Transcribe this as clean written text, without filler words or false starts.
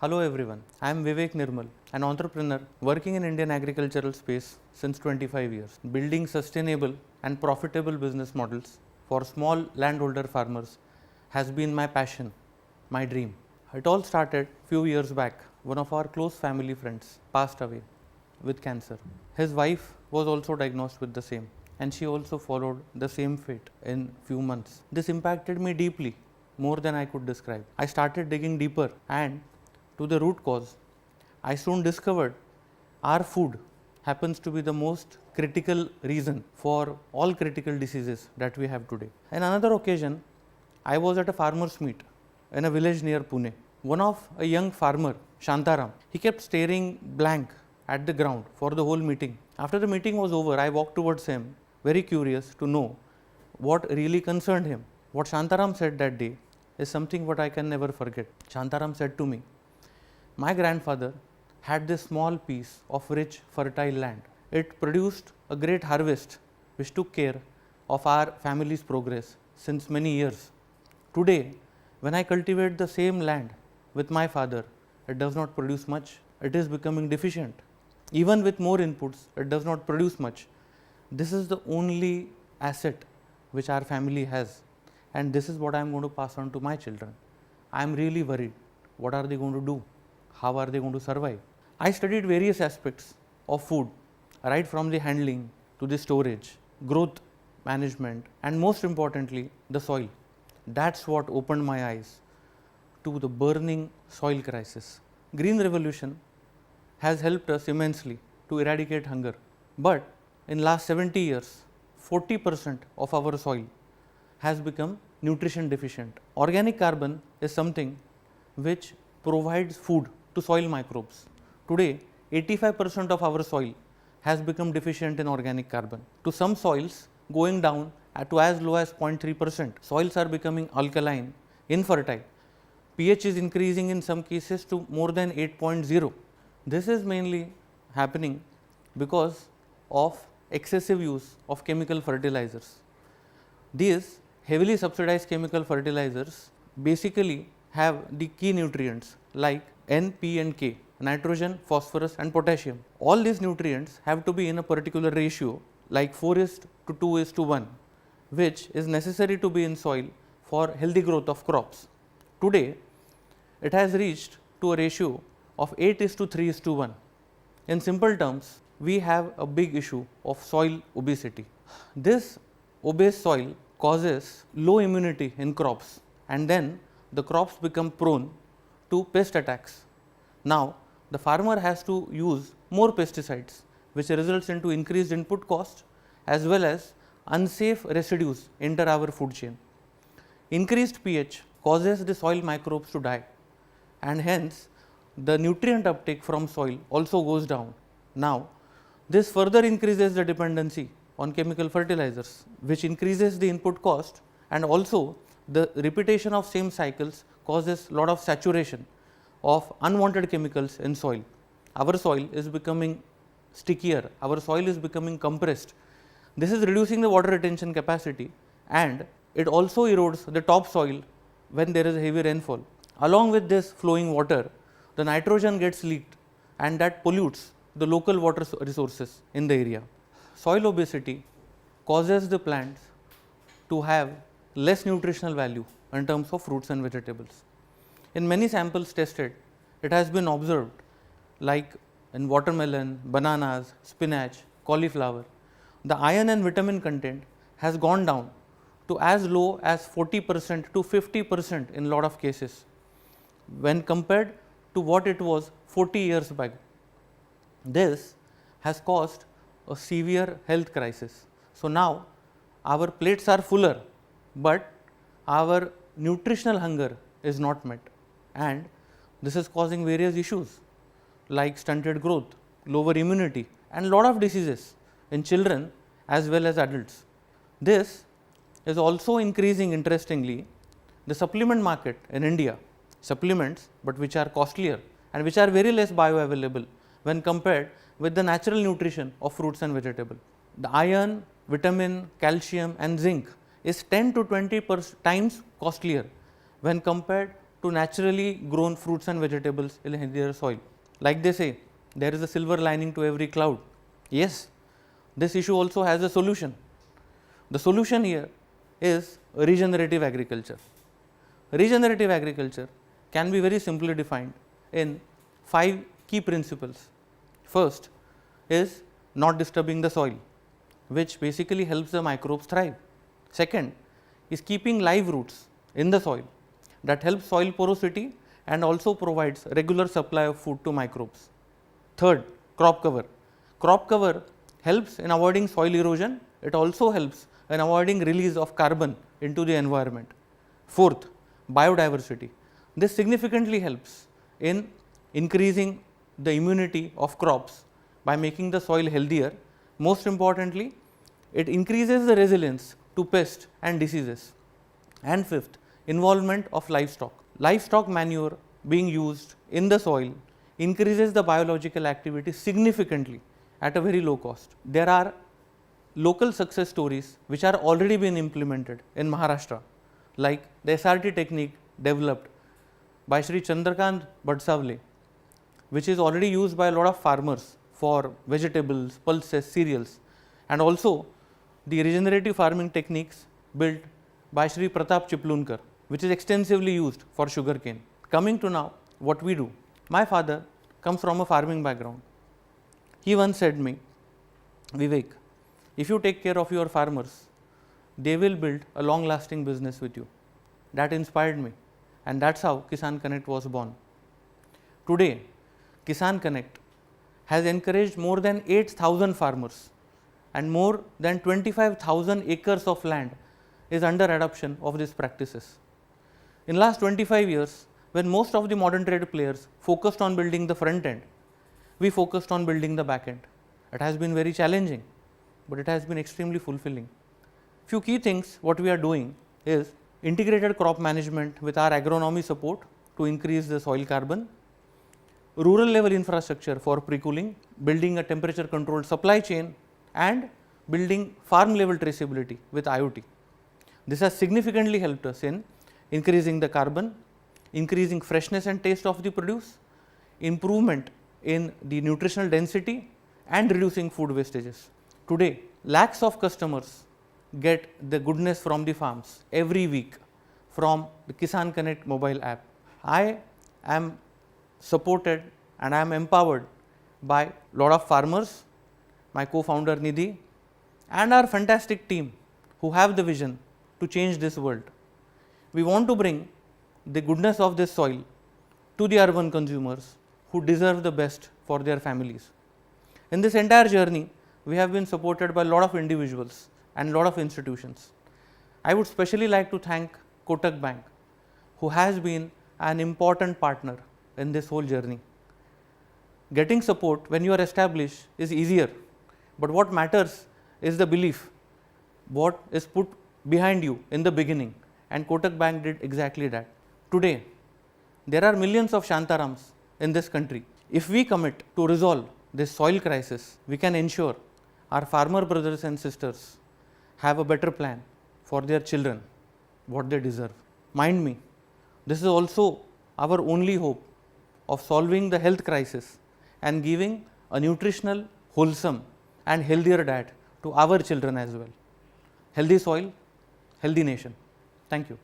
Hello everyone, I am Vivek Nirmal, an entrepreneur working in Indian agricultural space since 25 years. Building sustainable and profitable business models for small landholder farmers has been my passion, my dream. It all started few years back. One of our close family friends passed away with cancer. His wife was also diagnosed with the same, and she also followed the same fate in few months. This impacted me deeply, more than I could describe. I started digging deeper and to the root cause. I soon discovered our food happens to be the most critical reason for all critical diseases that we have today. On another occasion, I was at a farmer's meet in a village near Pune. One of a young farmer, Shantaram, he kept staring blank at the ground for the whole meeting. After the meeting was over, I walked towards him, very curious to know what really concerned him. What Shantaram said that day is something what I can never forget. Shantaram said to me, my grandfather had this small piece of rich, fertile land. It produced a great harvest which took care of our family's progress since many years. Today, when I cultivate the same land with my father, it does not produce much. It is becoming deficient. Even with more inputs, it does not produce much. This is the only asset which our family has, and this is what I am going to pass on to my children. I am really worried. What are they going to do? How are they going to survive? I studied various aspects of food, right from the handling to the storage, growth management, and most importantly, the soil. That's what opened my eyes to the burning soil crisis. Green revolution has helped us immensely to eradicate hunger, but in last 70 years, 40% of our soil has become nutrition deficient. Organic carbon is something which provides food to soil microbes. Today, 85% of our soil has become deficient in organic carbon. To some soils, going down to as low as 0.3%. Soils are becoming alkaline, infertile. pH is increasing in some cases to more than 8.0. This is mainly happening because of excessive use of chemical fertilizers. These heavily subsidized chemical fertilizers basically have the key nutrients like N, P and K, nitrogen, phosphorus and potassium. All these nutrients have to be in a particular ratio like 4:2:1, which is necessary to be in soil for healthy growth of crops. Today, it has reached to a ratio of 8:3:1. In simple terms, we have a big issue of soil obesity. This obese soil causes low immunity in crops, and then the crops become prone to pest attacks. Now, the farmer has to use more pesticides, which results into increased input cost as well as unsafe residues enter our food chain. Increased pH causes the soil microbes to die, and hence the nutrient uptake from soil also goes down. Now, this further increases the dependency on chemical fertilizers, which increases the input cost, and also the repetition of same cycles causes lot of saturation of unwanted chemicals in soil. Our soil is becoming stickier, our soil is becoming compressed. This is reducing the water retention capacity, and it also erodes the top soil when there is heavy rainfall. Along with this flowing water, the nitrogen gets leaked, and that pollutes the local water resources in the area. Soil obesity causes the plants to have less nutritional value in terms of fruits and vegetables. In many samples tested, it has been observed like in watermelon, bananas, spinach, cauliflower, the iron and vitamin content has gone down to as low as 40% to 50% in lot of cases when compared to what it was 40 years back. This has caused a severe health crisis. So now our plates are fuller, but our nutritional hunger is not met, and this is causing various issues like stunted growth, lower immunity and lot of diseases in children as well as adults. This is also increasing interestingly the supplement market in India, supplements but which are costlier and which are very less bioavailable when compared with the natural nutrition of fruits and vegetables. The iron, vitamin, calcium and zinc is 10 to 20 times costlier when compared to naturally grown fruits and vegetables in a healthier soil. Like they say, there is a silver lining to every cloud. Yes, this issue also has a solution. The solution here is regenerative agriculture. Regenerative agriculture can be very simply defined in 5 key principles. First is not disturbing the soil, which basically helps the microbes thrive. Second is keeping live roots in the soil, that helps soil porosity and also provides regular supply of food to microbes. Third, crop cover. Crop cover helps in avoiding soil erosion. It also helps in avoiding release of carbon into the environment. Fourth, biodiversity. This significantly helps in increasing the immunity of crops by making the soil healthier. Most importantly, it increases the resilience to pests and diseases. And fifth, involvement of livestock. Livestock manure being used in the soil increases the biological activity significantly at a very low cost. There are local success stories which are already been implemented in Maharashtra, like the SRT technique developed by Shri Chandrakant Badsavle, which is already used by a lot of farmers for vegetables, pulses, cereals, and also the regenerative farming techniques built by Shri Pratap Chiplunkar, which is extensively used for sugarcane. Coming to now what we do. My father comes from a farming background. He once said me, Vivek, if you take care of your farmers, they will build a long lasting business with you. That inspired me, and that's how KisanKonnect was born. Today, KisanKonnect has encouraged more than 8,000 farmers, and more than 25,000 acres of land is under adoption of these practices. In last 25 years, when most of the modern trade players focused on building the front end, we focused on building the back end. It has been very challenging, but it has been extremely fulfilling. Few key things what we are doing is integrated crop management with our agronomy support to increase the soil carbon, rural level infrastructure for pre-cooling, building a temperature controlled supply chain, and building farm level traceability with IoT. This has significantly helped us in increasing the carbon, increasing freshness and taste of the produce, improvement in the nutritional density, and reducing food wastages. Today, lakhs of customers get the goodness from the farms every week from the KisanKonnect mobile app. I am supported and I am empowered by a lot of farmers, my co-founder Nidhi, and our fantastic team who have the vision to change this world. We want to bring the goodness of this soil to the urban consumers who deserve the best for their families. In this entire journey, we have been supported by a lot of individuals and a lot of institutions. I would specially like to thank Kotak Bank, who has been an important partner in this whole journey. Getting support when you are established is easier, but what matters is the belief, what is put behind you in the beginning, and Kotak Bank did exactly that. Today, there are millions of Shantarams in this country. If we commit to resolve this soil crisis, we can ensure our farmer brothers and sisters have a better plan for their children, what they deserve. Mind me, this is also our only hope of solving the health crisis and giving a nutritional, wholesome and healthier diet to our children as well. Healthy soil, healthy nation. Thank you.